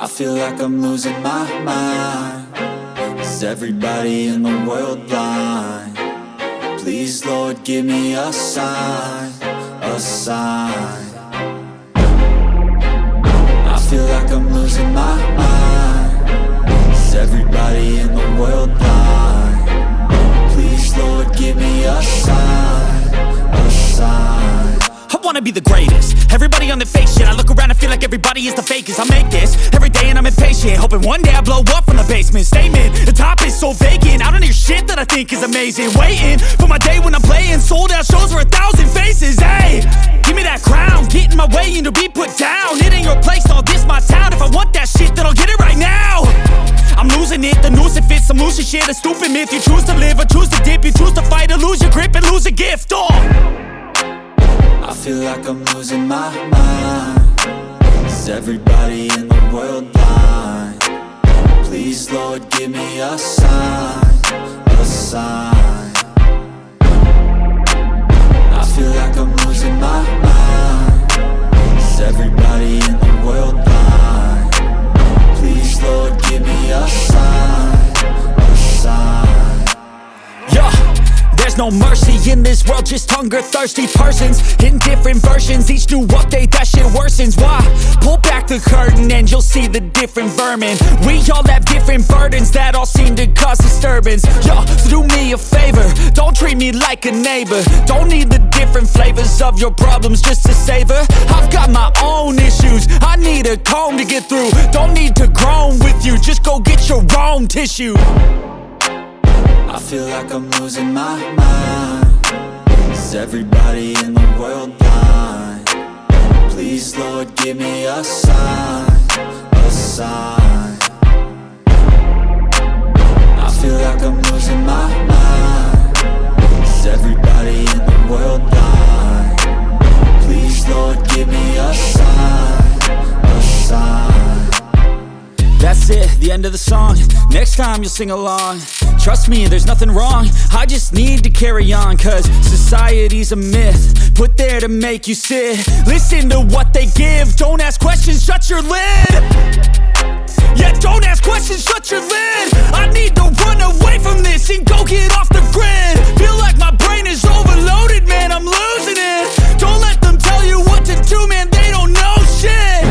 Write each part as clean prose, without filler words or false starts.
I feel like I'm losing my mind. Is everybody in the world blind? Please, Lord, give me a sign, a sign. I feel like I'm losing my mind. Is everybody in the world blind? Please, Lord, give me a sign, a sign. I wanna be the greatest. Everybody on the fake shit. I look around and feel like everybody is the fakest. I make this every day and I'm impatient, hoping one day I blow up from the basement. Statement, the top is so vacant. I don't hear shit that I think is amazing. Waiting for my day when I'm playing sold out shows for 1,000 faces. Hey, give me that crown, get in my way and to be put down. It ain't your place, all this my town. If I want that shit, then I'll get it right now. I'm losing it, the noose it fits. I'm losing shit, a stupid myth. You choose to live or choose to dip. You choose to fight or lose your grip and lose a gift. I feel like I'm losing my mind. Is everybody in the world blind? Please, Lord, give me a sign, a sign. I feel like I'm losing my mind. Is everybody in the world blind? Please, Lord, give me a sign, a sign. Yeah. There's no mercy in this world, just hunger-thirsty persons in different versions. Each new update, that shit worsens. Why? Pull back the curtain and you'll see the different vermin. We all have different burdens that all seem to cause disturbance. Yo, so do me a favor, don't treat me like a neighbor. Don't need the different flavors of your problems just to savor. I've got my own issues, I need a comb to get through. Don't need to groan with you, just go get your own tissue. I feel like I'm losing my mind. Is everybody in the world blind? Please, Lord, give me a sign, a sign. I feel like I'm losing my mind. Is everybody in the world blind? Please, Lord, give me a sign, a sign. That's it, the end of the song. Next time you'll sing along. Trust me, there's nothing wrong. I just need to carry on, cause society's a myth put there to make you sit. Listen to what they give. Don't ask questions, shut your lid. Yeah, don't ask questions, shut your lid. I need to run away from this and go get off the grid. Feel like my brain is overloaded, man, I'm losing it. Don't let them tell you what to do, man, they don't know shit.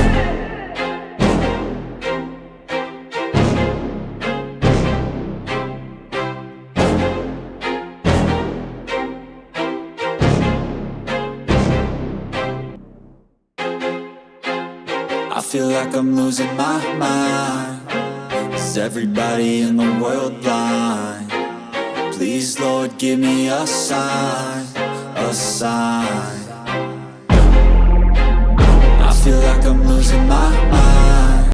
I feel like I'm losing my mind. Is everybody in the world blind? Please, Lord, give me a sign, a sign. I feel like I'm losing my mind.